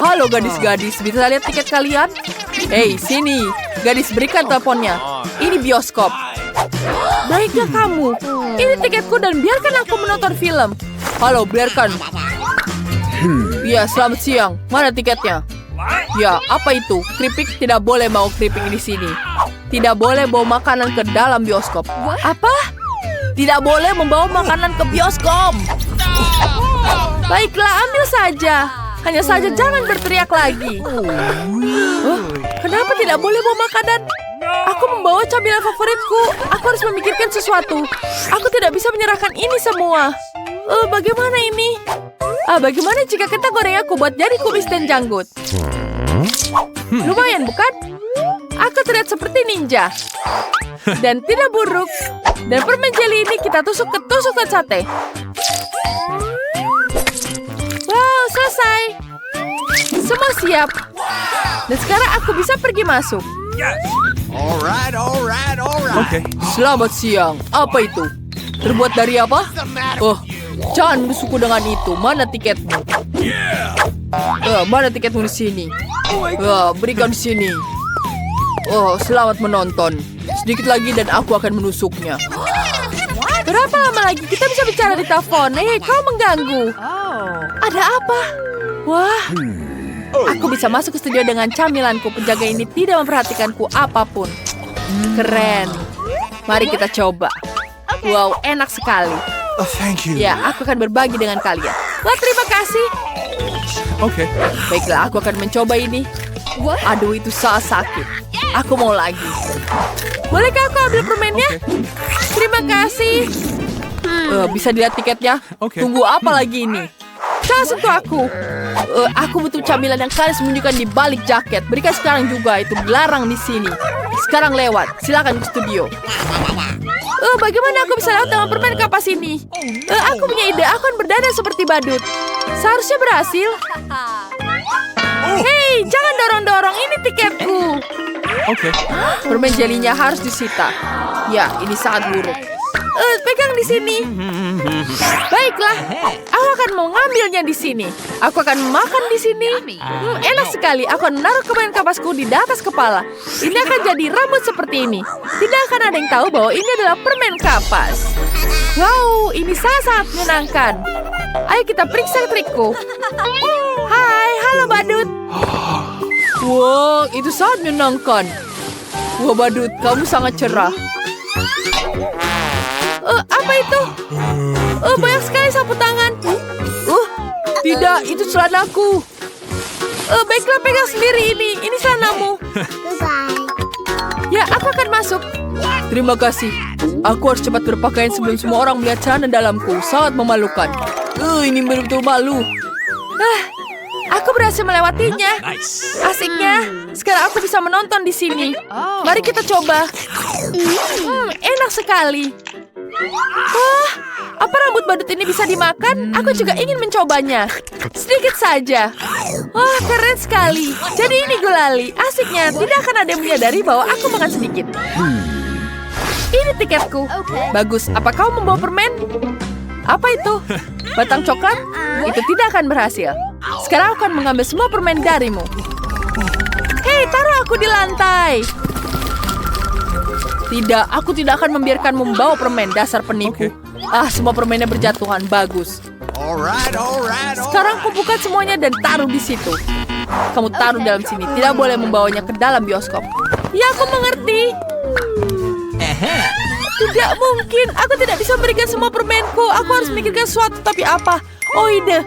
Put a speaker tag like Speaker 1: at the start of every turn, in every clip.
Speaker 1: Halo gadis-gadis, bisa lihat tiket kalian? Hei, sini. Gadis, berikan teleponnya. Ini bioskop. Baiklah kamu. Ini tiketku dan biarkan aku menonton film. Halo, biarkan. Ya, selamat siang. Mana tiketnya? Ya, apa itu? Keripik tidak boleh bawa keripik di sini. Tidak boleh bawa makanan ke dalam bioskop. Apa? Tidak boleh membawa makanan ke bioskop. Baiklah, ambil saja. Hanya saja jangan berteriak lagi. Kenapa tidak boleh bawa makanan? Aku membawa camilan favoritku. Aku harus memikirkan sesuatu. Aku tidak bisa menyerahkan ini semua. Bagaimana ini? Bagaimana jika kita goreng aku buat jadi kumis dan janggut? Lumayan, bukan? Aku terlihat seperti ninja. Dan tidak buruk. Dan permen jelly ini kita tusuk ke tusukan sate. Wow, selesai. Semua siap. Dan sekarang aku bisa pergi masuk.
Speaker 2: Alright.
Speaker 1: Oke. Selamat siang. Apa itu? Terbuat dari apa? Jangan bersuku dengan itu. Mana tiketmu? Mana tiketmu di sini? Berikan di sini. Selamat menonton. Sedikit lagi dan aku akan menusuknya. Berapa lama lagi kita bisa bicara di telepon? Kau mengganggu. Ada apa? Wah. Aku bisa masuk ke studio dengan camilanku. Penjaga ini tidak memperhatikanku apapun. Keren. Mari kita coba. Wow, enak sekali.
Speaker 2: Thank you.
Speaker 1: Ya, aku akan berbagi dengan kalian. Wah, terima kasih.
Speaker 2: Okay.
Speaker 1: Baiklah, aku akan mencoba ini. Aduh, itu sangat sakit. Aku mau lagi. Bolehkah aku ambil permennya? Terima kasih. Bisa dilihat tiketnya?
Speaker 2: Oke.
Speaker 1: Tunggu apa lagi ini? Jangan sentuh aku. Aku butuh camilan yang kalian sembunyikan di balik jaket. Berikan sekarang juga. Itu dilarang di sini. Sekarang lewat. Silakan ke studio. Bagaimana aku bisa lewat dengan permen kapas ini? Aku punya ide. Aku akan berdandan seperti badut. Seharusnya berhasil. Hei, jangan dorong-dorong. Ini tiketku.
Speaker 2: Okay.
Speaker 1: Permen jelinya harus disita. Ya, ini sangat buruk. Pegang di sini. Baiklah, aku akan mengambilnya di sini. Aku akan makan di sini. Enak sekali. Aku akan menaruh permen kapasku di atas kepala. Ini akan jadi rambut seperti ini. Tidak akan ada yang tahu bahwa ini adalah permen kapas. Wow, ini sangat menyenangkan. Ayo kita periksa trikku. Hai, halo badut. Wow, itu sangat menyenangkan. Wah, badut, kamu sangat cerah. Apa itu? Banyak sekali sapu tangan. Tidak, itu celanaku. Baiklah, pegang sendiri ini. Ini celanamu. Ya, aku akan masuk. Terima kasih. Aku harus cepat berpakaian sebelum semua orang melihat celana dalamku. Sangat memalukan. Ini betul-betul malu. Aku berhasil melewatinya. Asiknya. Sekarang aku bisa menonton di sini. Mari kita coba. Enak sekali. Wah, apa rambut badut ini bisa dimakan? Aku juga ingin mencobanya. Sedikit saja. Wah, keren sekali. Jadi ini gulali. Asiknya, tidak akan ada yang menyadari bahwa aku makan sedikit. Ini tiketku. Bagus, apa kau membawa permen? Apa itu? Batang coklat? Itu tidak akan berhasil. Sekarang aku akan mengambil semua permen darimu. Hei, taruh aku di lantai. Tidak, aku tidak akan membiarkan membawa permen, dasar penipu. Semua permennya berjatuhan. Bagus. Sekarang kumpulkan semuanya dan taruh di situ. Kamu taruh dalam sini. Tidak boleh membawanya ke dalam bioskop. Ya, aku mengerti. Tidak mungkin. Aku tidak bisa memberikan semua permenku. Aku harus memikirkan sesuatu. Tapi apa? Ide.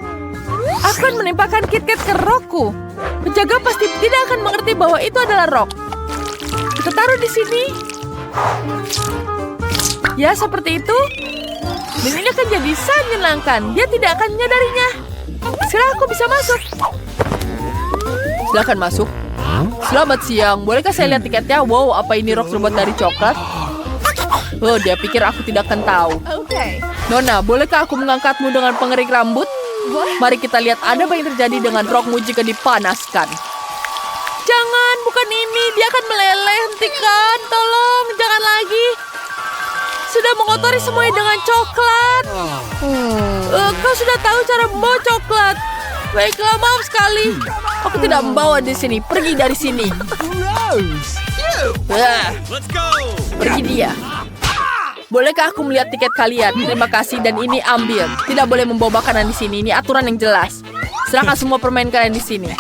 Speaker 1: Aku akan menimpakan KitKat ke rokku. Penjaga pasti tidak akan mengerti bahwa itu adalah rok. Kita taruh di sini. Ya, seperti itu. Dan ini akan jadi sangat menyenangkan. Dia tidak akan menyadarinya. Sekarang aku bisa masuk. Silakan masuk. Selamat siang. Bolehkah saya lihat tiketnya? Wow, apa ini rok terbuat dari coklat? Dia pikir aku tidak akan tahu. Nona, bolehkah aku mengangkatmu dengan pengerik rambut? Mari kita lihat ada apa yang terjadi dengan rokmu jika dipanaskan. Jangan, bukan ini. Dia akan meleleh. Hentikan, tolong. Jangan lagi. Sudah mengotori semuanya dengan coklat. Kau sudah tahu cara membawa coklat. Baiklah, maaf sekali. Aku tidak membawa di sini. Pergi dari sini.
Speaker 2: Let's go.
Speaker 1: Pergi dia. Bolehkah aku melihat tiket kalian? Terima kasih dan ini ambil. Tidak boleh membawa makanan di sini. Ini aturan yang jelas. Serahkan semua permen kalian di sini.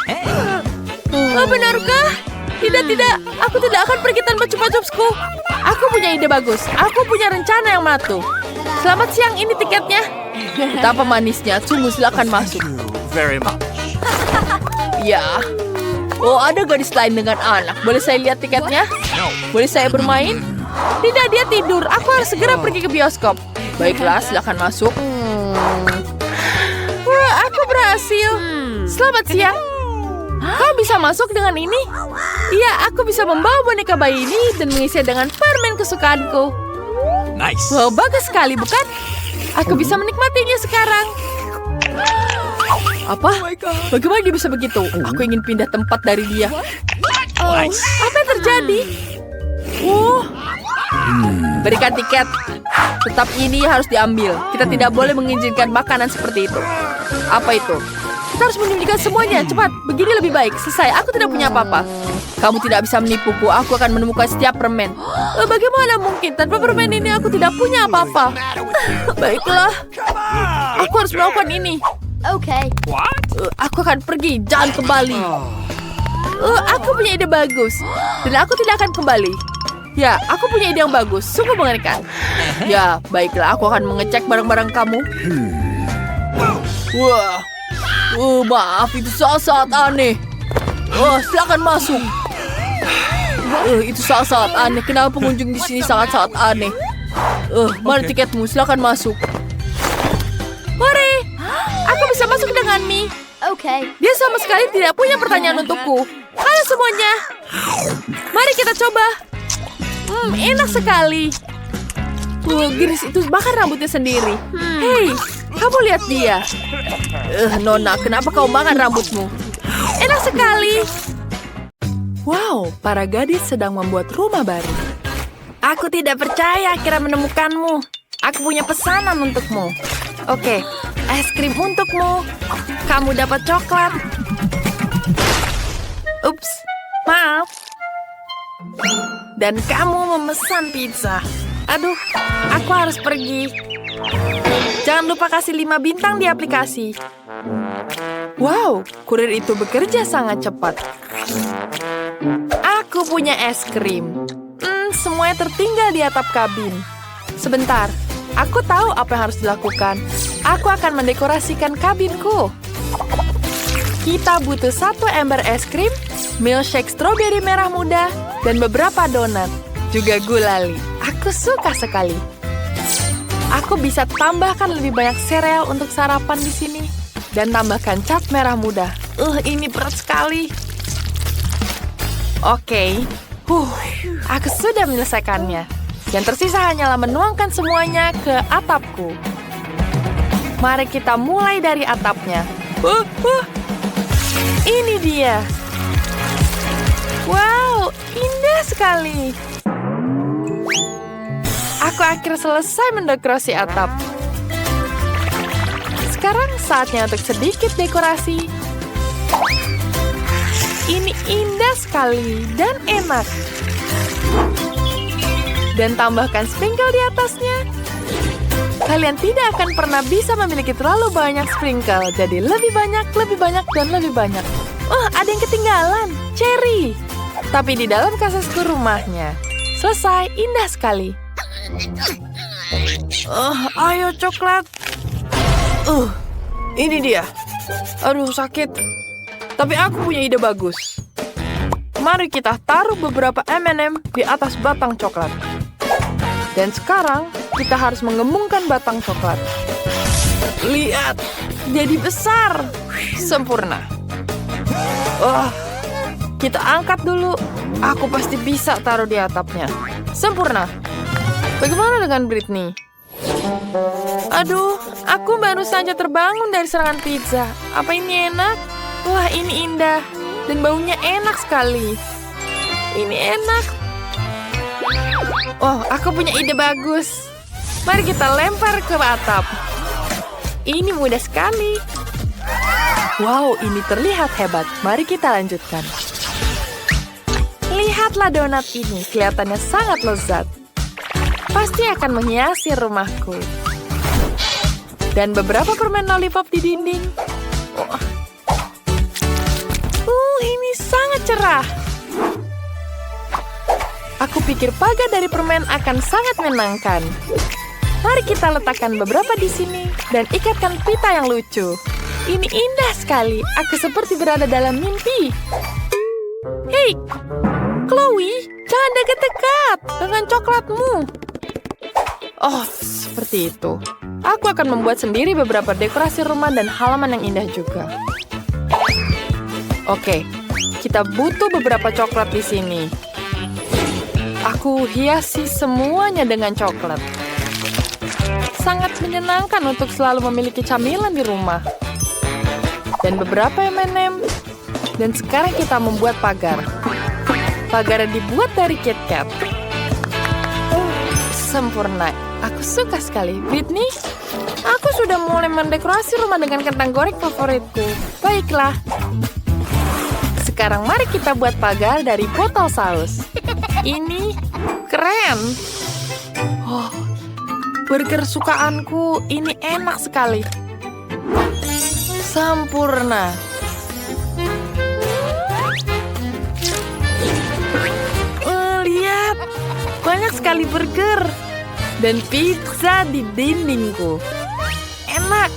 Speaker 1: Oh, benarkah? Tidak. Aku tidak akan pergi tanpa Chupa Chupsku. Aku punya ide bagus. Aku punya rencana yang matu. Selamat siang, ini tiketnya. Betapa manisnya. Sungguh, silakan masuk.
Speaker 2: Very much.
Speaker 1: Ya. Oh, ada gadis lain dengan anak. Boleh saya lihat tiketnya? Boleh saya bermain? Tidak, dia tidur. Aku harus segera pergi ke bioskop. Baiklah, silakan masuk. Wah, aku berhasil. Selamat siang. Kau bisa masuk dengan ini? Iya, aku bisa membawa boneka bayi ini dan mengisinya dengan permen kesukaanku.
Speaker 2: Nice.
Speaker 1: Wow, bagus sekali, bukan? Aku bisa menikmatinya sekarang. Apa? Bagaimana dia bisa begitu? Aku ingin pindah tempat dari dia. Oh, apa yang terjadi? Berikan tiket. Tetap ini harus diambil. Kita tidak boleh mengizinkan makanan seperti itu. Apa itu? Kita harus menyembunyikan semuanya. Cepat, begini lebih baik. Selesai, aku tidak punya apa-apa. Kamu tidak bisa menipuku. Aku akan menemukan setiap permen. Bagaimana mungkin? Tanpa permen ini aku tidak punya apa-apa. Baiklah. Aku harus melakukan ini.
Speaker 3: Okay.
Speaker 1: Aku akan pergi, jangan kembali. Aku punya ide bagus. Dan aku tidak akan kembali. Ya, aku punya ide yang bagus. Sungguh mengerikan. Ya, baiklah, aku akan mengecek barang-barang kamu. Wah. Maaf, itu sangat aneh. Silakan masuk. Itu sangat aneh. Kenapa pengunjung di sini sangat aneh? Mana tiketmu? Silakan masuk. Hore! Aku bisa masuk dengan Mi.
Speaker 3: Okay.
Speaker 1: Dia sama sekali tidak punya pertanyaan untukku. Halo semuanya. Mari kita coba. Enak sekali. Giris itu bahkan rambutnya sendiri. Hei, kamu lihat dia. Nona, kenapa kau makan rambutmu? Enak sekali. Wow, para gadis sedang membuat rumah baru. Aku tidak percaya akhirnya menemukanmu. Aku punya pesanan untukmu. Oke, es krim untukmu. Kamu dapat coklat. Ups, maaf. Dan kamu memesan pizza. Aduh, aku harus pergi. Jangan lupa kasih 5 bintang di aplikasi. Wow, kurir itu bekerja sangat cepat. Aku punya es krim. Semuanya tertinggal di atap kabin. Sebentar, aku tahu apa yang harus dilakukan. Aku akan mendekorasikan kabinku. Kita butuh 1 ember es krim, milkshake stroberi merah muda, dan beberapa donat. Juga gulali. Aku suka sekali. Aku bisa tambahkan lebih banyak sereal untuk sarapan di sini. Dan tambahkan cat merah muda. Ini berat sekali. Oke. Aku sudah menyelesaikannya. Yang tersisa hanyalah menuangkan semuanya ke atapku. Mari kita mulai dari atapnya. Ini dia. Wow, indah sekali. Aku akhirnya selesai mendekorasi atap. Sekarang saatnya untuk sedikit dekorasi. Ini indah sekali dan enak. Dan tambahkan sprinkle di atasnya. Kalian tidak akan pernah bisa memiliki terlalu banyak sprinkle. Jadi lebih banyak, dan lebih banyak. Ada yang ketinggalan. Cherry. Tapi di dalam kasasku rumahnya. Selesai, indah sekali. Ayo coklat. Ini dia. Aduh, sakit. Tapi aku punya ide bagus. Mari kita taruh beberapa M&M di atas batang coklat. Dan sekarang kita harus menggembungkan batang coklat. Lihat, jadi besar. Sempurna. Kita angkat dulu. Aku pasti bisa taruh di atapnya. Sempurna. Bagaimana dengan Britney? Aduh, aku baru saja terbangun dari serangan pizza. Apa ini enak? Wah, ini indah. Dan baunya enak sekali. Ini enak. Aku punya ide bagus. Mari kita lempar ke atap. Ini mudah sekali. Wow, ini terlihat hebat. Mari kita lanjutkan. Lihatlah donat ini, kelihatannya sangat lezat. Pasti akan menghiasi rumahku. Dan beberapa permen lollipop di dinding. Ini sangat cerah. Aku pikir pagar dari permen akan sangat menyenangkan. Mari kita letakkan beberapa di sini dan ikatkan pita yang lucu. Ini indah sekali. Aku seperti berada dalam mimpi. Hei, Chloe, jangan dekat-dekat dengan coklatmu. Oh, seperti itu. Aku akan membuat sendiri beberapa dekorasi rumah dan halaman yang indah juga. Oke, kita butuh beberapa coklat di sini. Aku hiasi semuanya dengan coklat. Sangat menyenangkan untuk selalu memiliki camilan di rumah. Dan beberapa M&M. Dan sekarang kita membuat pagar. Pagar yang dibuat dari KitKat. Sempurna. Aku suka sekali. Whitney, aku sudah mulai mendekorasi rumah dengan kentang goreng favoritku. Baiklah. Sekarang mari kita buat pagar dari botol saus. Ini keren. Oh, burger sukaanku ini enak sekali. Sempurna. Lihat, banyak sekali burger dan pizza di dindingku. Enak.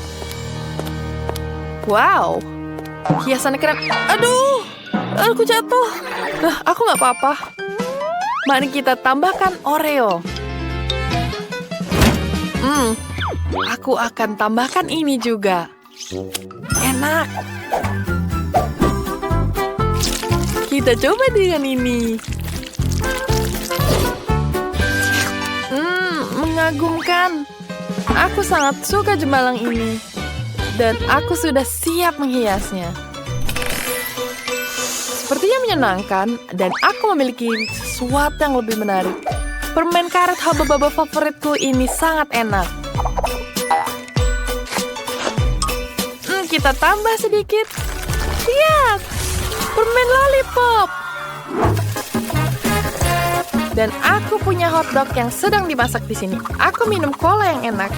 Speaker 1: Wow, hiasannya keren. Aduh, aku jatuh. Aku nggak apa-apa. Mari kita tambahkan Oreo. Aku akan tambahkan ini juga. Enak. Kita coba dengan ini. Mengagumkan. Aku sangat suka jembalang ini. Dan aku sudah siap menghiasnya. Sepertinya menyenangkan, dan aku memiliki sesuatu yang lebih menarik. Permen karet haba-baba favoritku ini sangat enak. Kita tambah sedikit. Lihat, permen lollipop. Dan aku punya hotdog yang sedang dimasak di sini. Aku minum cola yang enak.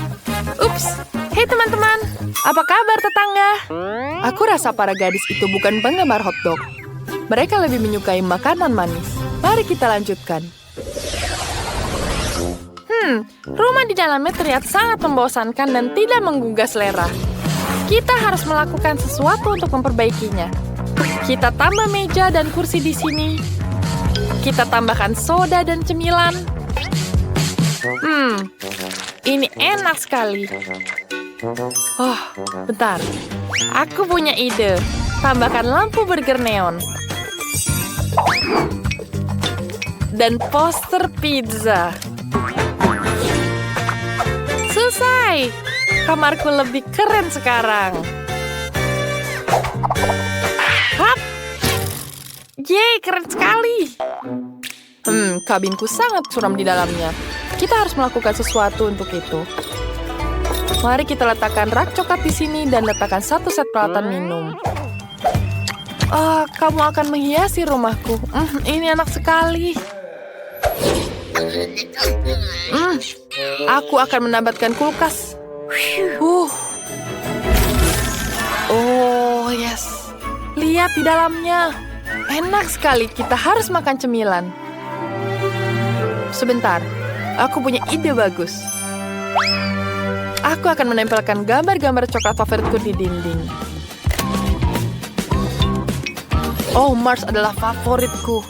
Speaker 1: Ups, hei teman-teman, apa kabar tetangga? Aku rasa para gadis itu bukan penggemar hotdog. Mereka lebih menyukai makanan manis. Mari kita lanjutkan. Rumah di dalamnya terlihat sangat membosankan dan tidak menggugah selera. Kita harus melakukan sesuatu untuk memperbaikinya. Kita tambah meja dan kursi di sini. Kita tambahkan soda dan cemilan. Ini enak sekali. Oh, bentar. Aku punya ide. Tambahkan lampu burger neon. Dan poster pizza. Selesai. Kamarku lebih keren sekarang. Hap! Yeay, keren sekali. Kabinku sangat suram di dalamnya. Kita harus melakukan sesuatu untuk itu. Mari kita letakkan rak coklat di sini dan letakkan satu set peralatan minum. Kamu akan menghiasi rumahku. Ini enak sekali. Aku akan menambahkan kulkas. Oh, yes. Lihat di dalamnya. Enak sekali. Kita harus makan cemilan. Sebentar. Aku punya ide bagus. Aku akan menempelkan gambar-gambar coklat favoritku di dinding. Oh, Mars adalah favoritku.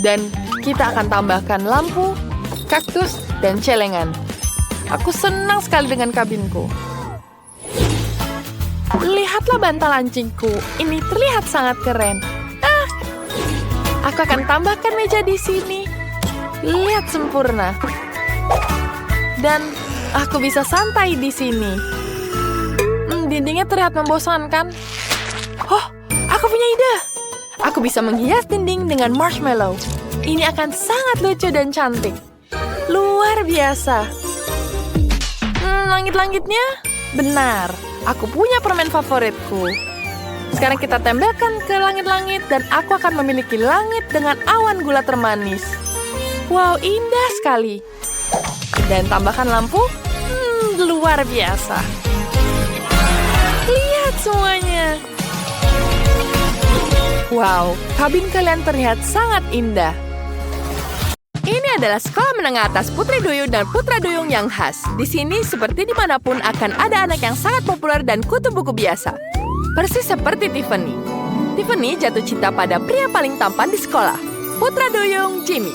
Speaker 1: Dan kita akan tambahkan lampu, kaktus, dan celengan. Aku senang sekali dengan kabinku. Lihatlah bantal anjingku. Ini terlihat sangat keren. Aku akan tambahkan meja di sini. Lihat sempurna. Dan aku bisa santai di sini. Dindingnya terlihat membosankan. Oh, aku punya ide. Aku bisa menghias dinding dengan marshmallow. Ini akan sangat lucu dan cantik. Luar biasa. Langit-langitnya? Benar. Aku punya permen favoritku. Sekarang kita tempelkan ke langit-langit dan aku akan memiliki langit dengan awan gula termanis. Wow, indah sekali. Dan tambahkan lampu. Luar biasa. Lihat semuanya. Wow, kabin kalian terlihat sangat indah. Ini adalah sekolah menengah atas Putri Duyung dan Putra Duyung yang khas. Di sini, seperti dimanapun, akan ada anak yang sangat populer dan kutu buku biasa. Persis seperti Tiffany. Tiffany jatuh cinta pada pria paling tampan di sekolah, Putra Duyung, Jimmy.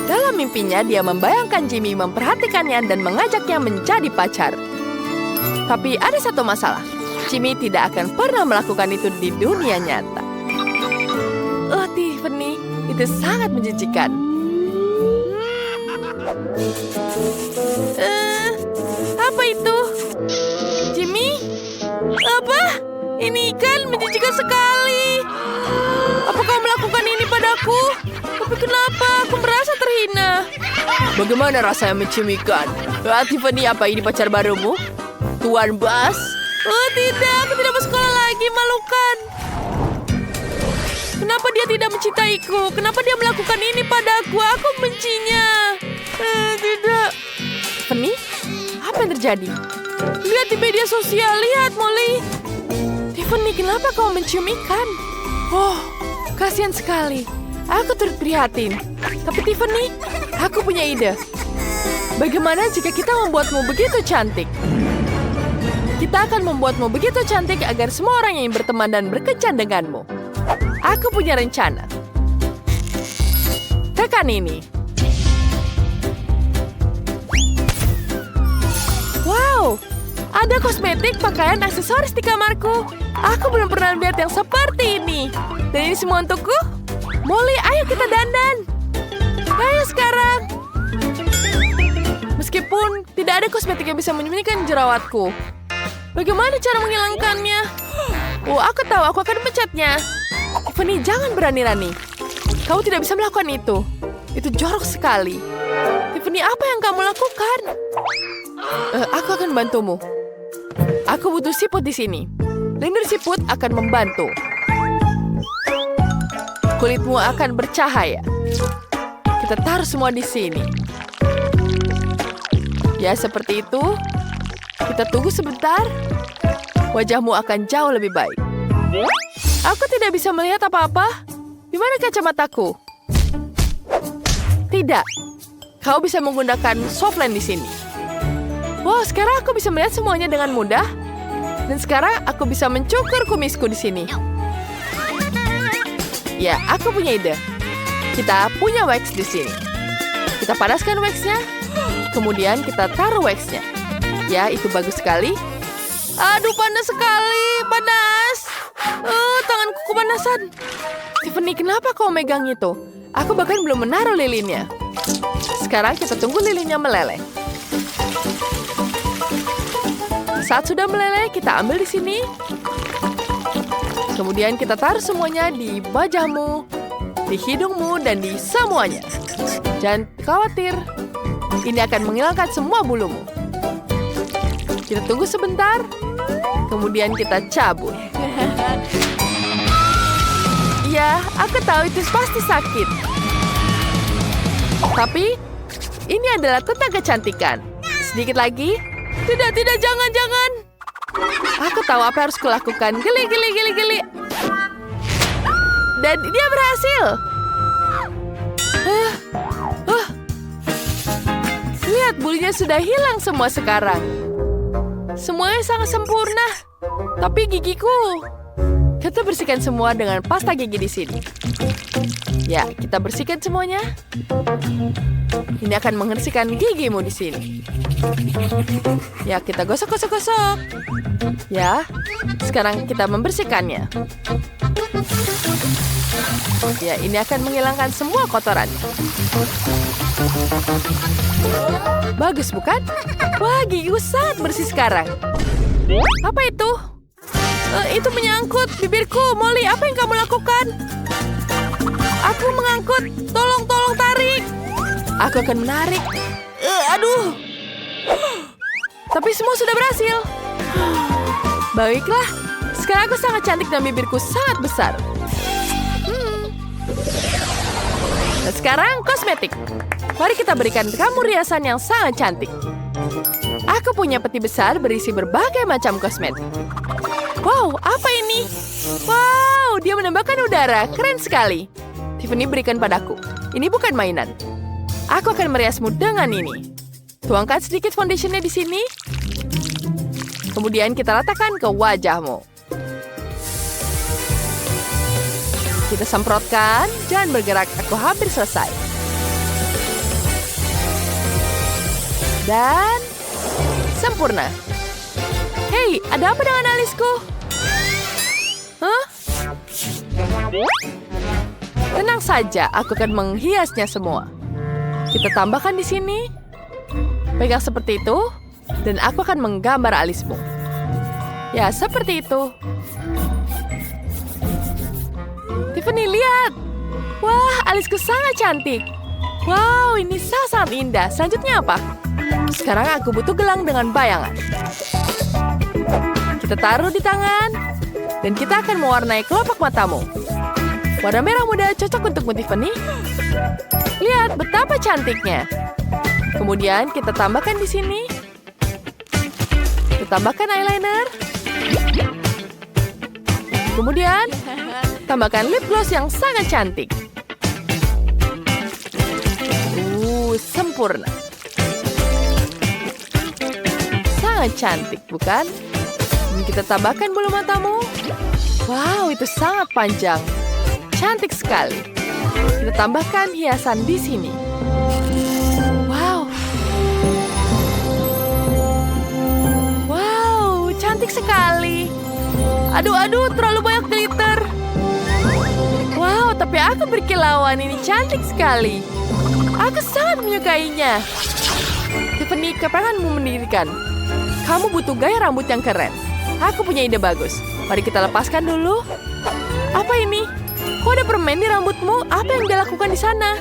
Speaker 1: Dalam mimpinya, dia membayangkan Jimmy memperhatikannya dan mengajaknya menjadi pacar. Tapi ada satu masalah. Jimmy tidak akan pernah melakukan itu di dunia nyata. Oh, Tiffany, itu sangat menjijikan. Apa itu? Jimmy? Apa? Ini kan menjijikan sekali. Apa kau melakukan ini padaku? Tapi kenapa? Aku merasa terhina. Bagaimana rasanya menciumikan? Tiffany, apa ini pacar barumu? Tuan Bas? Oh tidak, aku tidak mau sekolah lagi, malukan. Kenapa dia tidak mencintaiku? Kenapa dia melakukan ini padaku? Aku bencinya. Tidak. Tiffany, apa yang terjadi? Lihat di media sosial, lihat Molly. Tiffany, kenapa kau mencium ikan? Oh, kasihan sekali. Aku turut prihatin. Tapi Tiffany, aku punya ide. Bagaimana jika kita membuatmu begitu cantik? Kita akan membuatmu begitu cantik agar semua orang yang berteman dan berkencan denganmu. Aku punya rencana. Tekan ini. Wow, ada kosmetik, pakaian, aksesoris di kamarku. Aku belum pernah lihat yang seperti ini. Dan ini semua untukku? Molly, ayo kita dandan. Ayo sekarang. Meskipun tidak ada kosmetik yang bisa menyembunyikan jerawatku. Bagaimana cara menghilangkannya? Oh, aku tahu, aku akan mencatnya. Tiffany, jangan berani-rani. Kamu tidak bisa melakukan itu. Itu jorok sekali. Tiffany, apa yang kamu lakukan? Aku akan bantumu. Aku butuh siput di sini. Lendir siput akan membantu. Kulitmu akan bercahaya. Kita taruh semua di sini. Ya, seperti itu. Kita tunggu sebentar. Wajahmu akan jauh lebih baik. Aku tidak bisa melihat apa-apa. Di mana kacamataku? Tidak. Kau bisa menggunakan softline di sini. Wow, sekarang aku bisa melihat semuanya dengan mudah. Dan sekarang aku bisa mencukur kumisku di sini. Ya, aku punya ide. Kita punya wax di sini. Kita panaskan waxnya. Kemudian kita taruh waxnya. Ya, itu bagus sekali. Aduh, panas sekali. Panas. Tanganku kepanasan. Tiffany, kenapa kau megang itu? Aku bahkan belum menaruh lilinnya. Sekarang kita tunggu lilinnya meleleh. Saat sudah meleleh, kita ambil di sini. Kemudian kita taruh semuanya di wajahmu, di hidungmu, dan di semuanya. Jangan khawatir. Ini akan menghilangkan semua bulumu. Kita tunggu sebentar. Kemudian kita cabut. Ya, aku tahu itu pasti sakit. Tapi, ini adalah tentang kecantikan. Sedikit lagi. Tidak, jangan. Aku tahu apa yang harus kulakukan. Geli. Dan dia berhasil. Lihat, bulunya sudah hilang semua sekarang. Semuanya sangat sempurna. Tapi gigiku. Kita bersihkan semua dengan pasta gigi di sini. Ya, kita bersihkan semuanya. Ini akan membersihkan gigimu di sini. Ya, kita gosok. Ya, sekarang kita membersihkannya. Ya, ini akan menghilangkan semua kotoran. Bagus, bukan? Wah, gigiku sangat bersih sekarang. Apa itu? Itu menyangkut bibirku. Molly, apa yang kamu lakukan? Aku mengangkut. Tolong tarik. Aku akan menarik. Aduh. Tapi semua sudah berhasil. Baiklah, sekarang aku sangat cantik dan bibirku sangat besar. Dan sekarang kosmetik. Mari kita berikan kamu riasan yang sangat cantik. Aku punya peti besar berisi berbagai macam kosmetik. Wow, apa ini? Wow, dia menembakkan udara. Keren sekali. Tiffany, berikan padaku. Ini bukan mainan. Aku akan meriasmu dengan ini. Tuangkan sedikit foundationnya di sini. Kemudian kita ratakan ke wajahmu. Kita semprotkan. Jangan bergerak, aku hampir selesai. Dan sempurna. Hei, ada apa dengan alisku? Hah? Tenang saja, aku akan menghiasnya semua. Kita tambahkan di sini. Pegang seperti itu. Dan aku akan menggambar alismu. Ya, seperti itu. Tiffany, lihat. Wah, alisku sangat cantik. Wow, ini sangat indah. Selanjutnya apa? Sekarang aku butuh gelang dengan bayangan. Kita taruh di tangan. Dan kita akan mewarnai kelopak matamu. Warna merah muda cocok untukmu, Tiffany. Lihat betapa cantiknya. Kemudian kita tambahkan di sini. Kita tambahkan eyeliner. Kemudian tambahkan lip gloss yang sangat cantik. Sempurna. Sangat cantik, bukan? Dan kita tambahkan bulu matamu. Wow, itu sangat panjang. Cantik sekali. Kita tambahkan hiasan di sini. Wow. Wow, cantik sekali. Aduh, terlalu banyak glitter. Wow, tapi aku berkilauan. Ini cantik sekali. Aku sangat menyukainya. Tiffany, kapanmu mendirikan? Kamu butuh gaya rambut yang keren. Aku punya ide bagus. Mari kita lepaskan dulu. Apa ini? Kok ada permen di rambutmu? Apa yang dia lakukan di sana?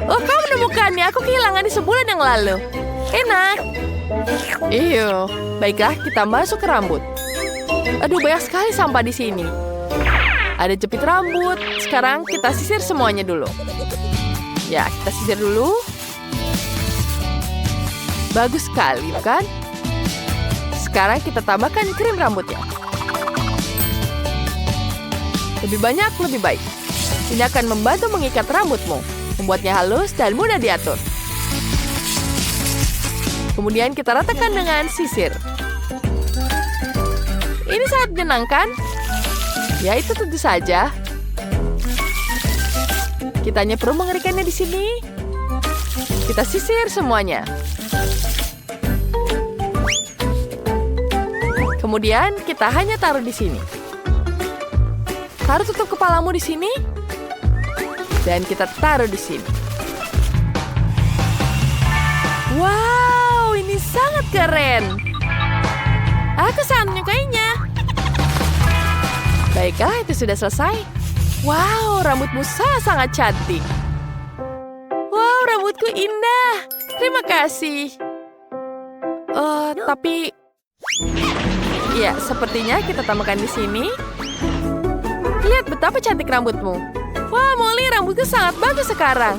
Speaker 1: Oh, kamu menemukannya. Aku kehilangan di sebulan yang lalu. Enak. Iyo. Baiklah, kita masuk ke rambut. Aduh, banyak sekali sampah di sini. Ada jepit rambut. Sekarang kita sisir semuanya dulu. Ya, kita sisir dulu. Bagus sekali, bukan? Sekarang kita tambahkan krim rambutnya. Lebih banyak, lebih baik. Ini akan membantu mengikat rambutmu, membuatnya halus dan mudah diatur. Kemudian kita ratakan dengan sisir. Ini sangat menyenangkan. Ya, itu tentu saja. Kita hanya perlu mengerikannya di sini. Kita sisir semuanya. Kemudian kita hanya taruh di sini. Taruh tutup kepalamu di sini. Dan kita taruh di sini. Wow, ini sangat keren. Aku sangat menyukainya. Baiklah, itu sudah selesai. Wow, rambutmu sangat cantik. Wow, rambutku indah. Terima kasih. Tapi... Ya, sepertinya kita tambahkan di sini. Lihat betapa cantik rambutmu. Wah, Molly, rambutku sangat bagus sekarang.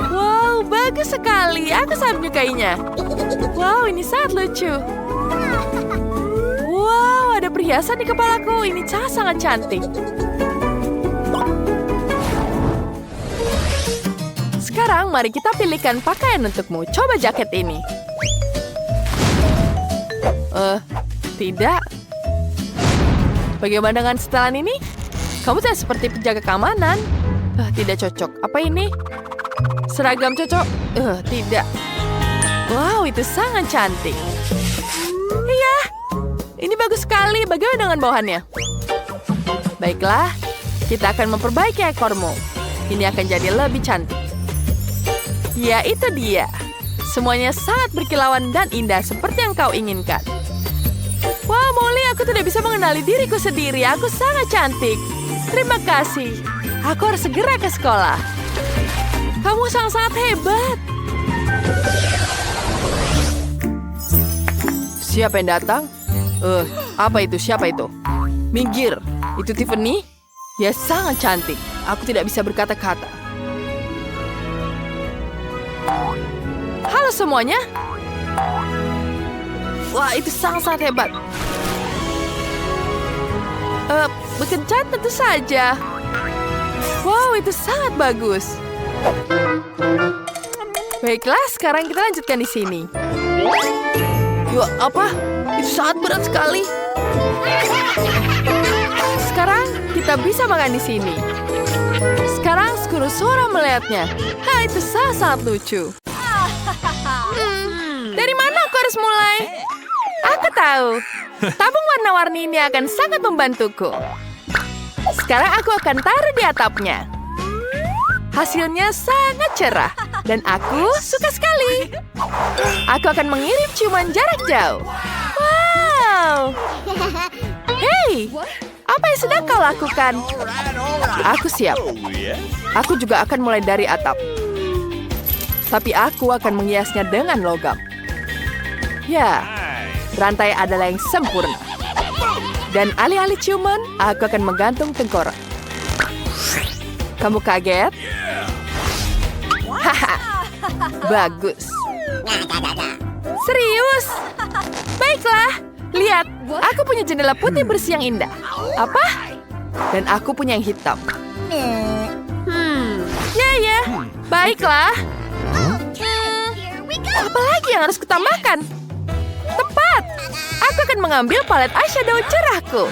Speaker 1: Wow, bagus sekali. Aku sangat menyukainya. Wow, ini sangat lucu. Wow, ada perhiasan di kepalaku. Ini sangat cantik. Sekarang mari kita pilihkan pakaian untukmu. Coba jaket ini. Tidak. Bagaimana dengan setelan ini? Kamu tidak seperti penjaga keamanan. Tidak cocok. Apa ini? Seragam cocok? Tidak. Wow, itu sangat cantik. Iya, ini bagus sekali. Bagaimana dengan bawahannya? Baiklah, kita akan memperbaiki ekormu. Ini akan jadi lebih cantik. Ya, itu dia. Semuanya sangat berkilauan dan indah seperti yang kau inginkan. Wah, Molly, aku tidak bisa mengenali diriku sendiri. Aku sangat cantik. Terima kasih. Aku harus segera ke sekolah. Kamu sangat hebat. Siapa yang datang? Apa itu? Siapa itu? Minggir. Itu Tiffany? Ya, sangat cantik. Aku tidak bisa berkata-kata. Halo semuanya. Wah, itu sangat-sangat hebat. Berkencan tentu saja. Wow, itu sangat bagus. Baiklah, sekarang kita lanjutkan di sini. Yuk, apa? Itu sangat berat sekali. Sekarang kita bisa makan di sini. Sekarang Skurusura melihatnya. Itu sangat lucu. Dari mana aku harus mulai? Aku tahu. Tabung warna-warni ini akan sangat membantuku. Sekarang aku akan taruh di atapnya. Hasilnya sangat cerah. Dan aku suka sekali. Aku akan mengirim ciuman jarak jauh. Wow. Hei, apa yang sedang kau lakukan? Aku siap. Aku juga akan mulai dari atap. Tapi aku akan menghiasnya dengan logam. Ya, rantai adalah yang sempurna. Dan alih-alih ciuman, aku akan menggantung tengkorak. Kamu kaget? Haha, bagus. Serius? Baiklah, lihat. Aku punya jendela putih bersih yang indah. Apa? Dan aku punya yang hitam. Ya. Baiklah. Apa lagi yang harus kutambahkan? Tepat. Aku akan mengambil palet eyeshadow cerahku.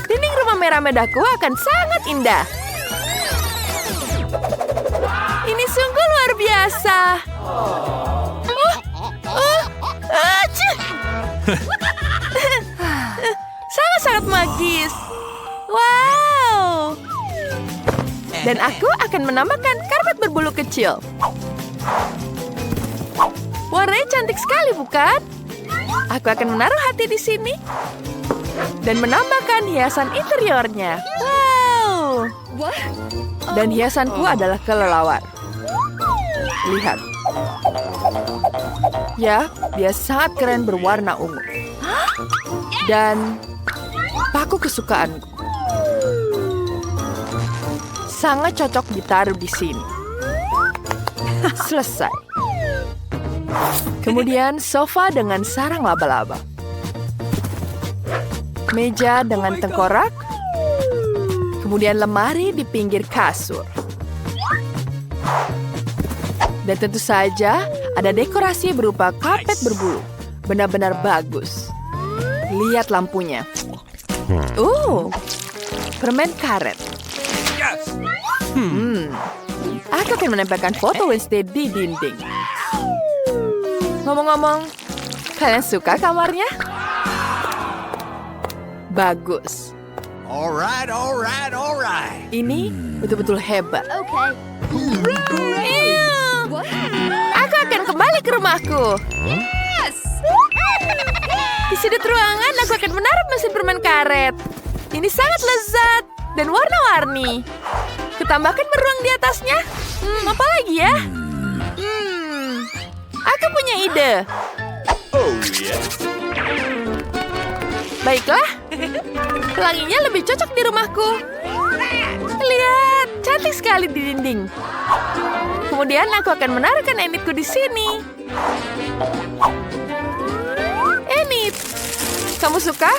Speaker 1: Dinding rumah merah medahku akan sangat indah. Ini sungguh luar biasa. Sangat-sangat magis. Wow. Dan aku akan menambahkan karpet berbulu kecil. Warnanya cantik sekali, bukan? Aku akan menaruh hati di sini. Dan menambahkan hiasan interiornya. Wow. Dan hiasanku adalah kelelawar. Lihat. Ya, dia sangat keren berwarna ungu. Dan paku kesukaanku. Sangat cocok ditaruh di sini. Selesai. Kemudian sofa dengan sarang laba-laba. Meja dengan tengkorak. Kemudian lemari di pinggir kasur. Dan tentu saja ada dekorasi berupa karpet berbulu. Benar-benar bagus. Lihat lampunya. Permen karet. Aku akan menempelkan foto Wednesday di dinding. Ngomong-ngomong, kalian suka kamarnya? Bagus.
Speaker 2: Alright.
Speaker 1: Ini betul-betul hebat. Aku akan kembali ke rumahku. Di sudut ruangan, aku akan menaruh mesin permen karet. Ini sangat lezat dan warna-warni. Kutambahkan beruang di atasnya. Apa lagi ya? Aku punya ide. Baiklah. Pelanginya lebih cocok di rumahku. Lihat, cantik sekali di dinding. Kemudian aku akan menaruhkan Enidku di sini. Enid, kamu suka?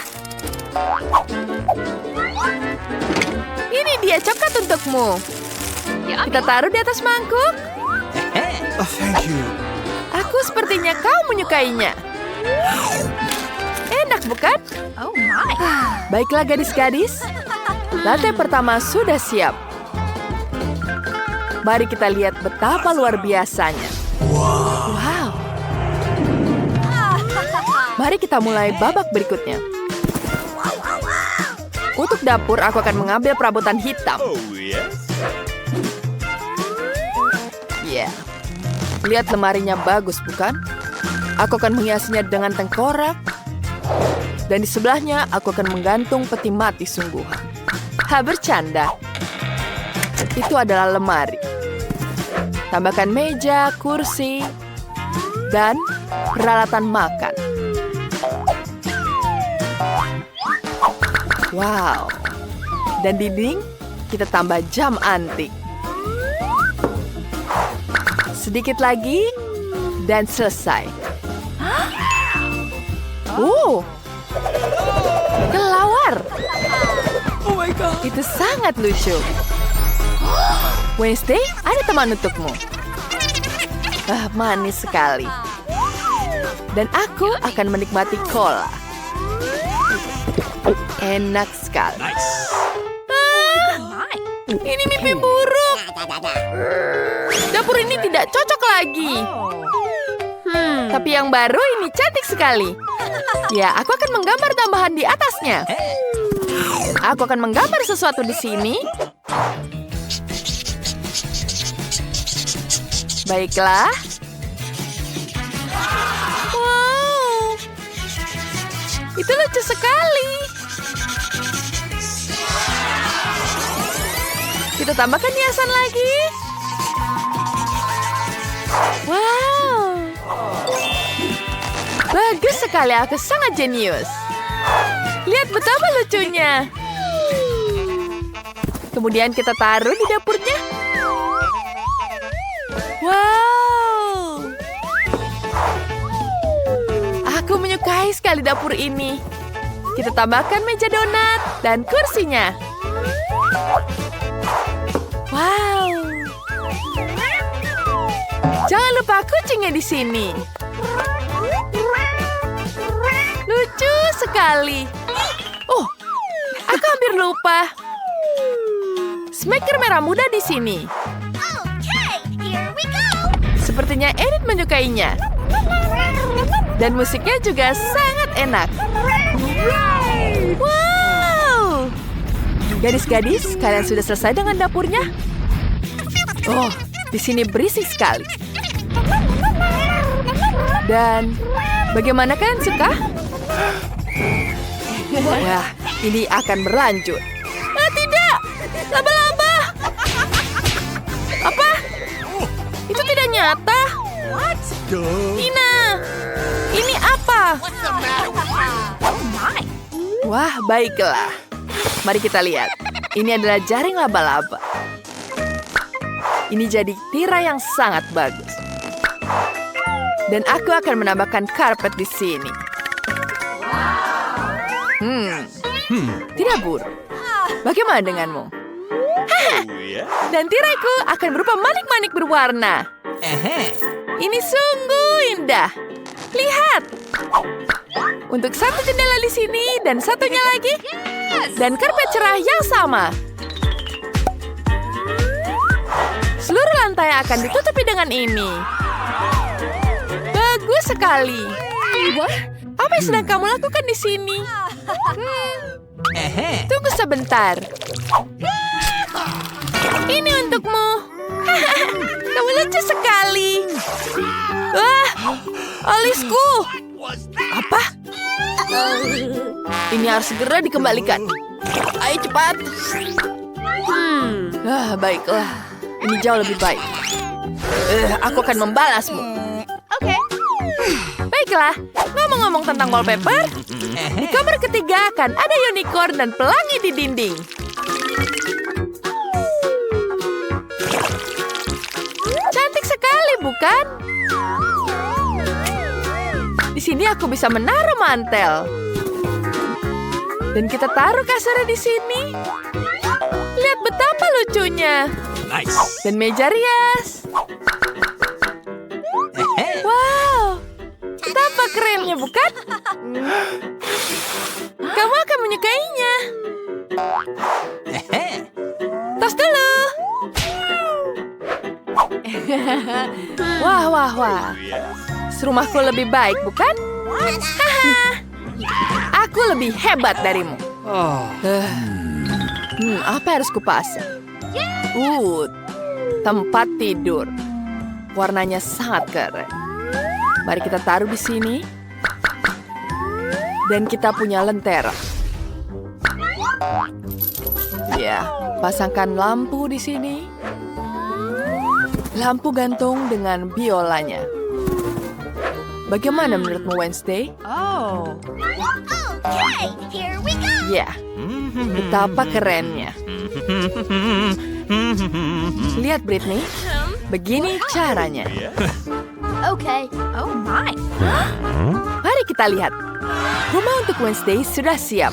Speaker 1: Ini dia coklat untukmu. Kita taruh di atas mangkuk.
Speaker 2: Thank you.
Speaker 1: Aku sepertinya kau menyukainya. Enak, bukan? Baiklah gadis-gadis. Lantai pertama sudah siap. Mari kita lihat betapa luar biasanya. Wow. Mari kita mulai babak berikutnya. Untuk dapur, aku akan mengambil perabotan hitam. Lihat lemarinya bagus, bukan? Aku akan menghiasnya dengan tengkorak. Dan di sebelahnya, aku akan menggantung peti mati sungguhan. Bercanda. Itu adalah lemari. Tambahkan meja, kursi, dan peralatan makan. Wow. Dan dinding, kita tambah jam antik. Sedikit lagi, dan selesai. Kelawar.
Speaker 2: Oh my God.
Speaker 1: Itu sangat lucu. Wednesday, ada teman untukmu. Manis sekali. Dan aku akan menikmati cola. Enak sekali.
Speaker 2: Nice.
Speaker 1: Ini mimpi buruk. Dapur ini tidak cocok lagi. Tapi yang baru ini cantik sekali. Ya, aku akan menggambar tambahan di atasnya. Aku akan menggambar sesuatu di sini. Baiklah. Wow. Itu lucu sekali. Kita tambahkan hiasan lagi. Wow. Bagus sekali, aku sangat jenius. Lihat betapa lucunya. Kemudian kita taruh di dapurnya. Wow. Aku menyukai sekali dapur ini. Kita tambahkan meja donat dan kursinya. Wow. Jangan lupa kucingnya di sini. Lucu sekali. Oh, aku hampir lupa. Smacker merah muda di sini. Sepertinya Edith menyukainya. Dan musiknya juga sangat enak. Wow. Gadis-gadis, kalian sudah selesai dengan dapurnya? Oh, di sini berisik sekali. Dan bagaimana kalian suka? Wah, ini akan berlanjut. Tidak! Laba-laba! Apa? Itu tidak nyata. Tina, ini apa? Wah, baiklah. Mari kita lihat. Ini adalah jaring laba-laba. Ini jadi tirai yang sangat bagus. Dan aku akan menambahkan karpet di sini. Tidak buruk. Bagaimana denganmu? Dan tiraiku akan berupa manik-manik berwarna. Ini sungguh indah. Lihat. Untuk satu jendela di sini dan satunya lagi. Dan karpet cerah yang sama. Seluruh lantai akan ditutupi dengan ini. Bagus sekali. Apa yang sedang kamu lakukan di sini? Tunggu sebentar. Ini untukmu. Kamu lucu sekali. Wah, alisku. Apa? Ini harus segera dikembalikan. Ayo cepat. Baiklah. Ini jauh lebih baik. Aku akan membalasmu. Oke. Baiklah, ngomong-ngomong tentang wallpaper, di kamar ketiga akan ada unicorn dan pelangi di dinding. Cantik sekali, bukan? Di sini aku bisa menaruh mantel. Dan kita taruh kasurnya di sini. Lihat betapa lucunya.
Speaker 2: Nice.
Speaker 1: Dan meja rias. Wow, betapa kerennya, bukan? Kamu akan menyukainya. Tos dulu. Wah. Rumahku lebih baik, bukan? Haha. Aku lebih hebat darimu. Apa yang harus kupasang? Tempat tidur. Warnanya sangat keren. Mari kita taruh di sini. Dan kita punya lentera. Ya, pasangkan lampu di sini. Lampu gantung dengan biolanya. Bagaimana menurutmu, Wednesday?
Speaker 3: Okay, here we go.
Speaker 1: Ya, betapa kerennya. Lihat Britney, begini caranya.
Speaker 2: Okay. Oh my.
Speaker 1: Mari kita lihat. Rumah untuk Wednesday sudah siap.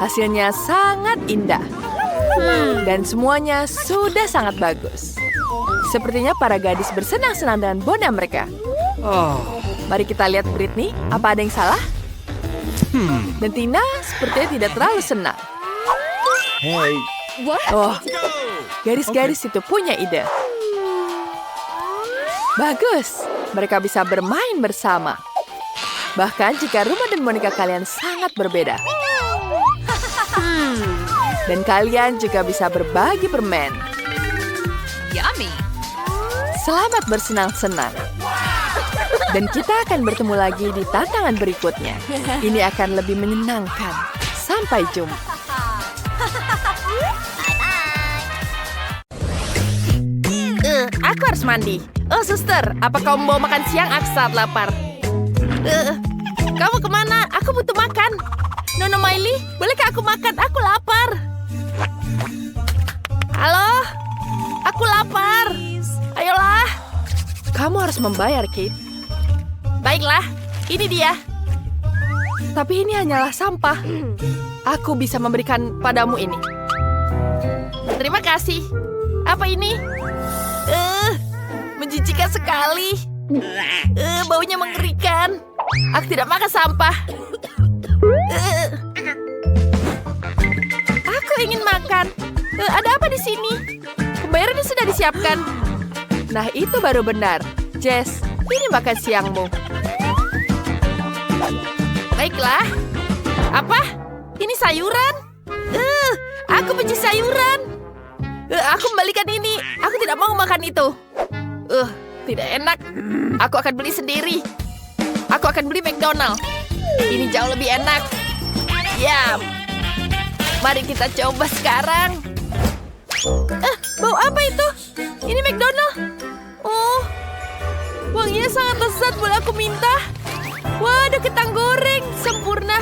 Speaker 1: Hasilnya sangat indah. Dan semuanya sudah sangat bagus. Sepertinya para gadis bersenang-senang dengan boneka mereka. Mari kita lihat Britney, apa ada yang salah? Dan Tina sepertinya tidak terlalu senang.
Speaker 3: Hey.
Speaker 2: What?
Speaker 1: Oh, gadis-gadis itu punya ide. Bagus, mereka bisa bermain bersama. Bahkan jika rumah dan boneka kalian sangat berbeda. Dan kalian juga bisa berbagi permen.
Speaker 2: Yummy.
Speaker 1: Selamat bersenang-senang. Dan kita akan bertemu lagi di tantangan berikutnya. Ini akan lebih menyenangkan. Sampai jumpa. Aku harus mandi. Oh, suster, apa kau mau makan siang? Aku sangat lapar. Kamu kemana? Aku butuh makan. Nona Miley, bolehkah aku makan? Aku lapar. Halo? Aku lapar. Ayolah. Kamu harus membayar, Kate. Baiklah, ini dia. Tapi ini hanyalah sampah. Aku bisa memberikan padamu ini. Terima kasih. Apa ini? Menjijikan sekali. Baunya mengerikan. Aku tidak makan sampah. Aku ingin makan. Ada apa di sini? Pembayarannya sudah disiapkan. Nah, itu baru benar. Jess, ini makan siangmu. Baiklah. Apa? Ini sayuran? Aku benci sayuran. Aku kembalikan ini. Aku tidak mau makan itu. Tidak enak. Aku akan beli sendiri. Aku akan beli McDonald. Ini jauh lebih enak. Yam. Mari kita coba sekarang. Bau apa itu? Ini McDonald. Oh, wanginya sangat lezat. Boleh aku minta? Wah, ada kentang goreng. Sempurna.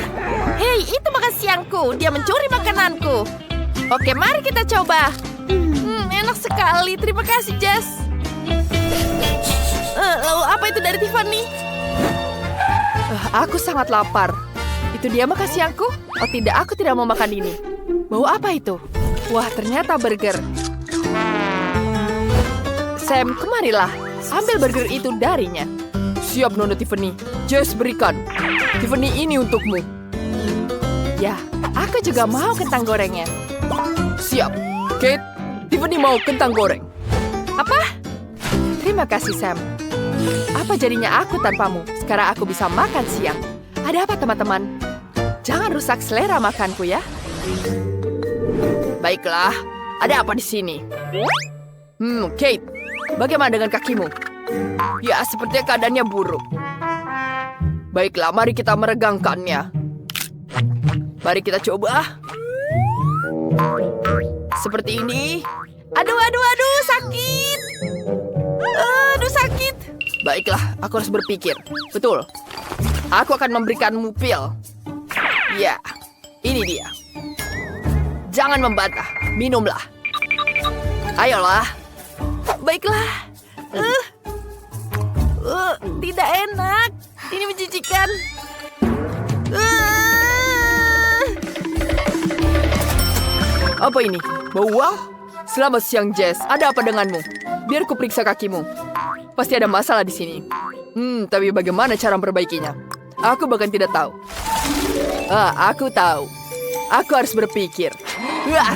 Speaker 1: Hei, itu makan siangku. Dia mencuri makananku. Oke, mari kita coba. Enak sekali. Terima kasih, Jess. Lalu apa itu dari Tiffany? Aku sangat lapar. Itu dia makan siangku? Oh tidak, aku tidak mau makan ini. Bau apa itu? Wah, ternyata burger. Sam, kemarilah. Ambil burger itu darinya. Siap, Nona Tiffany. Jess, berikan. Tiffany, ini untukmu. Ya, aku juga mau kentang gorengnya. Siap. Kate, Tiffany mau kentang goreng. Apa? Terima kasih, Sam. Apa jadinya aku tanpamu? Sekarang aku bisa makan siang. Ada apa, teman-teman? Jangan rusak selera makanku, ya. Baiklah, ada apa di sini? Kate, bagaimana dengan kakimu? Ya, sepertinya keadaannya buruk. Baiklah, mari kita meregangkannya. Mari kita coba. Seperti ini. Aduh, sakit. Aduh, sakit. Baiklah, aku harus berpikir. Betul. Aku akan memberikanmu pil. Ya, ini dia. Jangan membantah, minumlah. Ayolah. Baiklah. Tidak enak. Ini menjijikan. Apa ini? Bau uang? Selamat siang, Jess. Ada apa denganmu? Biar ku periksa kakimu. Pasti ada masalah di sini. Tapi bagaimana cara memperbaikinya? Aku bahkan tidak tahu. Aku tahu. Aku harus berpikir.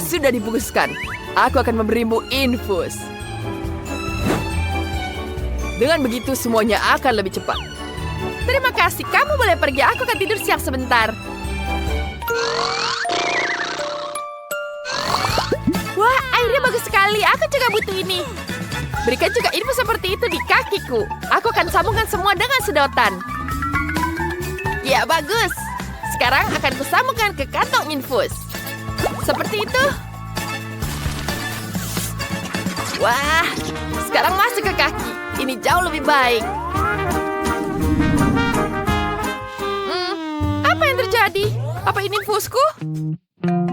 Speaker 1: Sudah dibungkuskan. Aku akan memberimu infus. Dengan begitu semuanya akan lebih cepat. Terima kasih. Kamu boleh pergi. Aku akan tidur siang sebentar. Wah, airnya bagus sekali. Aku juga butuh ini. Berikan juga infus seperti itu di kakiku. Aku akan sambungkan semua dengan sedotan. Ya, bagus. Sekarang akan kusambungkan ke kantong infus. Seperti itu. Wah, sekarang masuk ke kaki. Ini jauh lebih baik. Apa yang terjadi? terjadi? Apa ini infusku?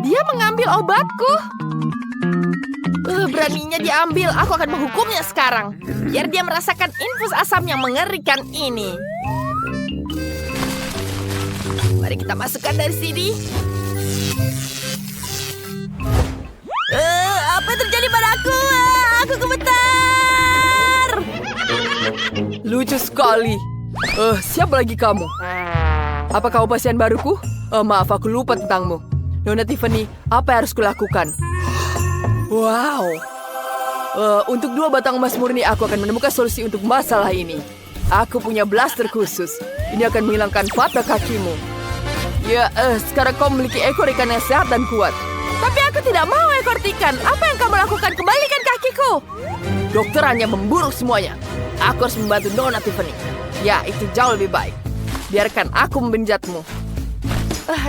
Speaker 1: Dia mengambil obatku. Beraninya diambil. Aku akan menghukumnya sekarang. Biar dia merasakan infus asam yang mengerikan ini. Mari kita masukkan dari sini. Apa yang terjadi padaku? Aku gemetar. Lucu sekali. Siapa lagi kamu? Apa kau pasien baruku? Maaf, aku lupa tentangmu. Nona Tiffany, apa yang harus kulakukan? Wow. Untuk 2 batang emas murni, aku akan menemukan solusi untuk masalah ini. Aku punya blaster khusus. Ini akan menghilangkan patah kakimu. Ya, sekarang kau memiliki ekor ikan yang sehat dan kuat. Tapi aku tidak mau ekor ikan. Apa yang kamu lakukan? Kembalikan kakiku. Dokter hanya memburuk semuanya. Aku harus membantu Nona Tiffany. Ya, itu jauh lebih baik. Biarkan aku membenjatmu.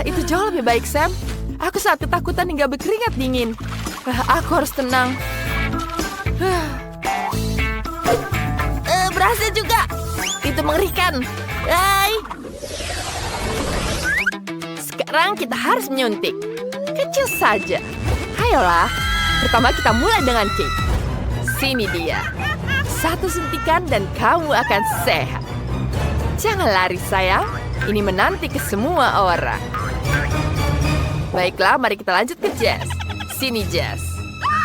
Speaker 1: Itu jauh lebih baik, Sam. Aku sangat ketakutan hingga berkeringat dingin. Aku harus tenang. Berhasil juga. Itu mengerikan. Hai. Sekarang kita harus menyuntik. Kecil saja. Ayolah. Pertama kita mulai dengan cake. Sini dia. 1 suntikan dan kamu akan sehat. Jangan lari, sayang. Ini menanti ke semua orang. Baiklah, mari kita lanjut ke Jess. Sini, Jess.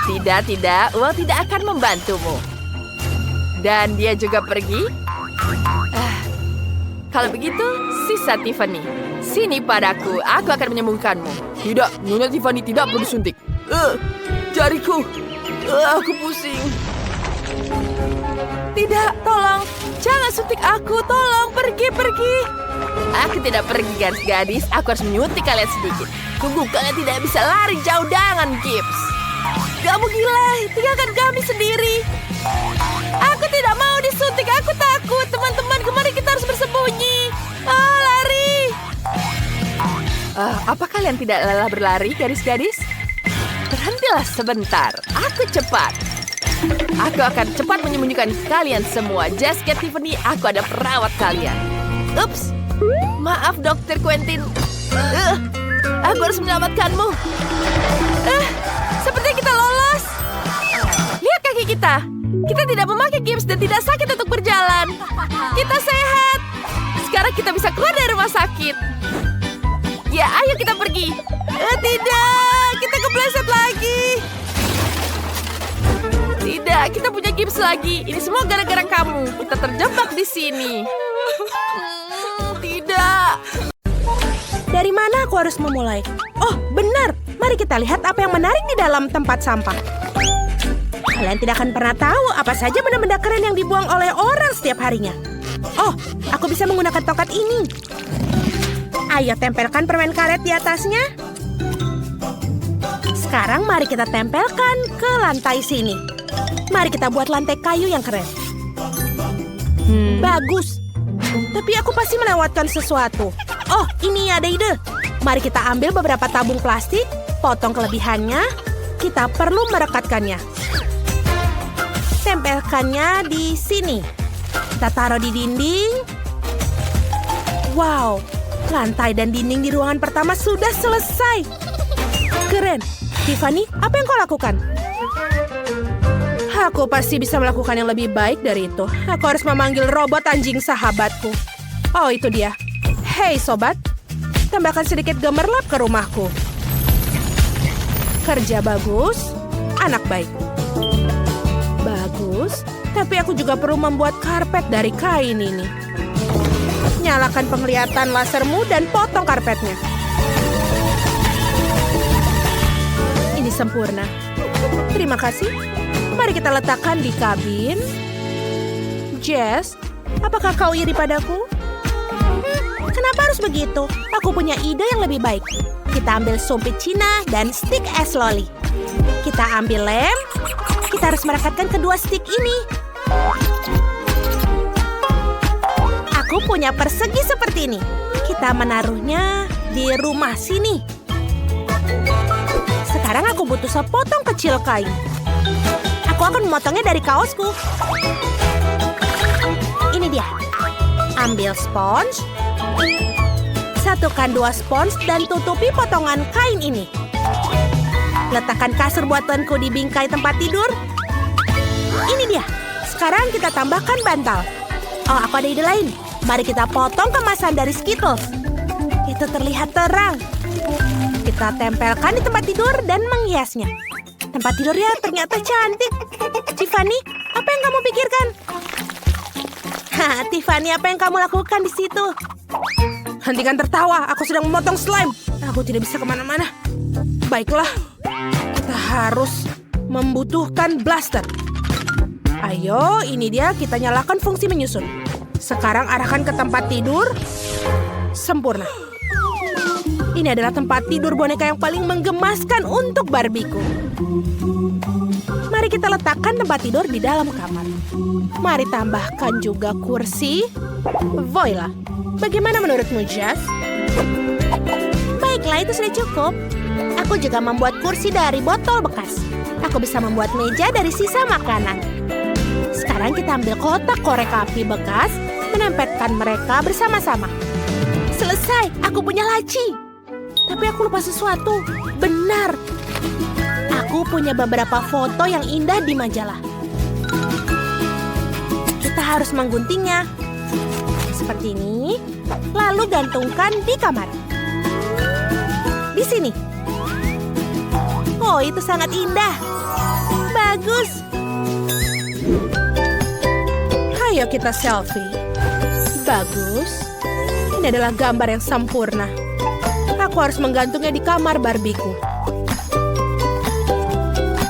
Speaker 1: Tidak, uang tidak akan membantumu. Dan dia juga pergi. Kalau begitu, sisa Tiffany. Sini padaku, aku akan menyembuhkanmu. Tidak, Nona Tiffany tidak perlu disuntik. Jariku. Aku pusing. Tidak, tolong. Jangan suntik aku, tolong. Pergi. Aku tidak pergi, gadis. Aku harus menyuntik kalian sedikit. Tunggu, kalian tidak bisa lari jauh dengan gips. Kamu gila, tinggalkan kami sendiri. Aku tidak mau disuntik, aku takut. Teman-teman, kemari kita harus bersembunyi. Lari. Apa kalian tidak lelah berlari, gadis-gadis? Berhentilah sebentar, aku cepat. Aku akan cepat menyembunyikan kalian semua. Just get Tiffany, aku ada perawat kalian. Ups, maaf Dr. Quentin. Aku harus menyelamatkanmu. Sepertinya kita lolos. Lihat kaki kita. Kita tidak memakai gips dan tidak sakit untuk berjalan. Kita sehat. Sekarang kita bisa keluar dari rumah sakit. Ya, ayo kita pergi. Tidak, kita kepleset lagi. Tidak, kita punya gips lagi. Ini semua gara-gara kamu. Kita terjebak di sini. Tidak.
Speaker 4: Dari mana aku harus memulai? Oh, benar. Mari kita lihat apa yang menarik di dalam tempat sampah. Kalian tidak akan pernah tahu apa saja benda-benda keren yang dibuang oleh orang setiap harinya. Oh, aku bisa menggunakan tongkat ini. Ayo tempelkan permen karet di atasnya. Sekarang mari kita tempelkan ke lantai sini. Mari kita buat lantai kayu yang keren. Bagus. Tapi aku pasti melewatkan sesuatu. Oh, ini ada ide. Mari kita ambil beberapa tabung plastik, potong kelebihannya. Kita perlu merekatkannya. Tempelkannya di sini. Kita taruh di dinding. Wow, lantai dan dinding di ruangan pertama sudah selesai. Keren. Tiffany, apa yang kau lakukan? Aku pasti bisa melakukan yang lebih baik dari itu. Aku harus memanggil robot anjing sahabatku. Oh, itu dia. Hei, sobat. Tambahkan sedikit gemerlap ke rumahku. Kerja bagus, anak baik. Bagus, tapi aku juga perlu membuat karpet dari kain ini. Nyalakan penglihatan lasermu dan potong karpetnya. Ini sempurna. Terima kasih. Mari kita letakkan di kabin. Jess, apakah kau iri padaku? Kenapa harus begitu? Aku punya ide yang lebih baik. Kita ambil sumpit Cina dan stik es loli. Kita ambil lem. Kita harus merekatkan kedua stik ini. Aku punya persegi seperti ini. Kita menaruhnya di rumah sini. Sekarang aku butuh sepotong kecil kain. Aku akan memotongnya dari kaosku. Ini dia. Ambil spons. Satukan 2 spons dan tutupi potongan kain ini. Letakkan kasur buatanku di bingkai tempat tidur. Ini dia. Sekarang kita tambahkan bantal. Oh, aku ada ide lain. Mari kita potong kemasan dari Skittles. Itu terlihat terang. Kita tempelkan di tempat tidur dan menghiasnya. Tempat tidurnya ternyata cantik. Tiffany, apa yang kamu pikirkan? Tiffany, apa yang kamu lakukan di situ? Hentikan tertawa, aku sedang memotong slime. Aku tidak bisa kemana-mana. Baiklah, kita harus membutuhkan blaster. Ayo, ini dia, kita nyalakan fungsi menyusun. Sekarang arahkan ke tempat tidur. Sempurna. Ini adalah tempat tidur boneka yang paling menggemaskan untuk Barbieku. Mari kita letakkan tempat tidur di dalam kamar. Mari tambahkan juga kursi. Voila. Bagaimana menurutmu, Jeff? Baiklah, itu sudah cukup. Aku juga membuat kursi dari botol bekas. Aku bisa membuat meja dari sisa makanan. Sekarang kita ambil kotak korek api bekas, menempelkan mereka bersama-sama. Selesai, aku punya laci. Tapi aku lupa sesuatu. Benar. Aku punya beberapa foto yang indah di majalah. Kita harus mengguntingnya. Seperti ini. Lalu gantungkan di kamar. Di sini. Oh, itu sangat indah. Bagus. Ayo kita selfie. Bagus. Ini adalah gambar yang sempurna. Aku harus menggantungnya di kamar Barbieku.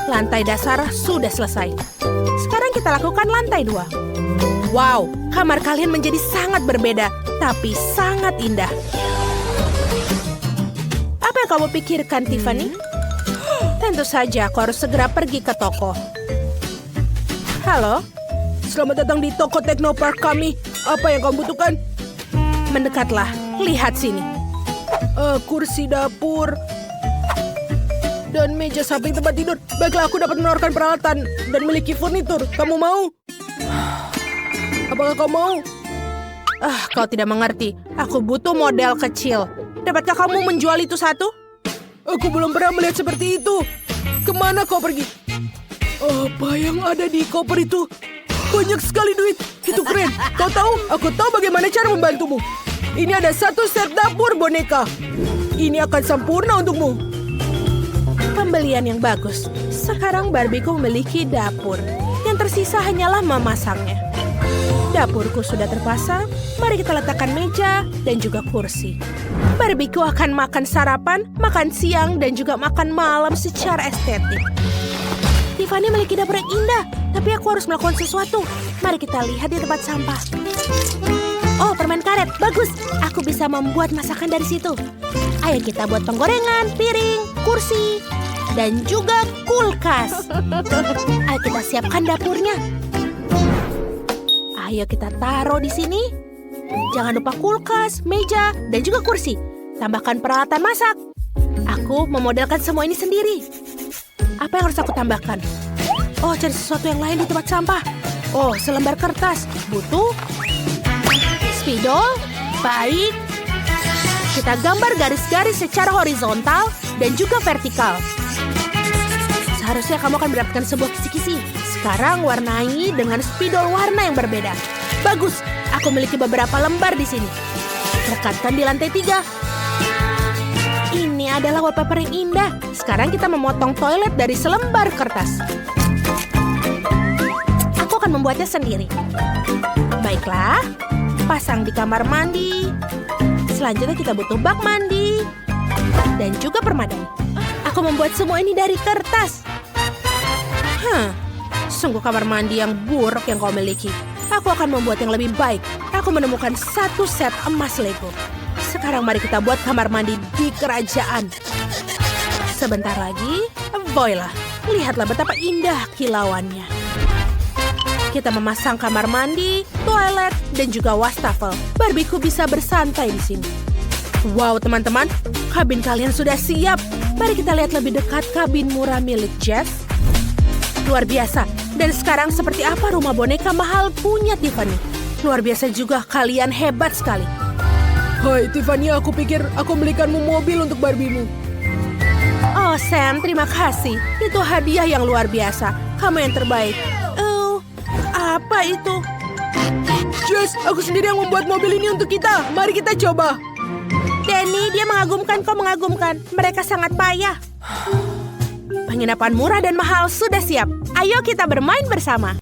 Speaker 4: Lantai dasar sudah selesai. Sekarang kita lakukan lantai 2. Wow, kamar kalian menjadi sangat berbeda, tapi sangat indah. Apa yang kamu pikirkan, Tiffany? Tentu saja aku harus segera pergi ke toko. Halo, selamat datang di toko Teknopark kami. Apa yang kamu butuhkan? Mendekatlah, lihat sini. Kursi dapur dan meja samping tempat tidur. Baiklah, aku dapat menawarkan peralatan dan memiliki furnitur. Kamu mau? Apakah kau mau? Kau tidak mengerti. Aku butuh model kecil. Dapatkah kamu menjual itu satu? Aku belum pernah melihat seperti itu. Kemana kau pergi? Apa yang ada di koper itu? Banyak sekali duit. Itu keren. Kau tahu? Aku tahu bagaimana cara membantumu. Ini ada 1 set dapur boneka. Ini akan sempurna untukmu. Pembelian yang bagus. Sekarang Barbieku memiliki dapur. Yang tersisa hanyalah memasangnya. Dapurku sudah terpasang. Mari kita letakkan meja dan juga kursi. Barbieku akan makan sarapan, makan siang, dan juga makan malam secara estetik. Tiffany memiliki dapur yang indah, tapi aku harus melakukan sesuatu. Mari kita lihat di tempat sampah. Oh, permen karet. Bagus. Aku bisa membuat masakan dari situ. Ayo kita buat penggorengan, piring, kursi, dan juga kulkas. Ayo kita siapkan dapurnya. Ayo kita taruh di sini. Jangan lupa kulkas, meja, dan juga kursi. Tambahkan peralatan masak. Aku memodelkan semua ini sendiri. Apa yang harus aku tambahkan? Oh, cari sesuatu yang lain di tempat sampah. Oh, selembar kertas. Butuh spidol. Baik. Kita gambar garis-garis secara horizontal dan juga vertikal. Seharusnya kamu akan mendapatkan sebuah kisi-kisi. Sekarang warnai dengan spidol warna yang berbeda. Bagus. Aku memiliki beberapa lembar di sini. Rekatkan di lantai 3. Ini adalah wallpaper yang indah. Sekarang kita memotong toilet dari selembar kertas. Aku akan membuatnya sendiri. Baiklah. Pasang di kamar mandi. Selanjutnya kita butuh bak mandi. Dan juga permadani. Aku membuat semua ini dari kertas. Sungguh kamar mandi yang buruk yang kau miliki. Aku akan membuat yang lebih baik. Aku menemukan 1 set emas Lego. Sekarang mari kita buat kamar mandi di kerajaan. Sebentar lagi, voila. Lihatlah betapa indah kilauannya. Kita memasang kamar mandi, toilet, dan juga wastafel. Barbieku bisa bersantai di sini. Wow, teman-teman, kabin kalian sudah siap. Mari kita lihat lebih dekat kabin murah milik Jeff. Luar biasa. Dan sekarang seperti apa rumah boneka mahal punya Tiffany? Luar biasa juga, kalian hebat sekali.
Speaker 1: Hai Tiffany, aku pikir aku belikanmu mobil untuk Barbimu.
Speaker 4: Oh, Sam, terima kasih. Itu hadiah yang luar biasa. Kamu yang terbaik. Oh, apa itu?
Speaker 1: Jess, aku sendiri yang membuat mobil ini untuk kita. Mari kita coba.
Speaker 4: Danny, dia mengagumkan, kau mengagumkan. Mereka sangat payah. Penginapan murah dan mahal sudah siap. Ayo kita bermain bersama.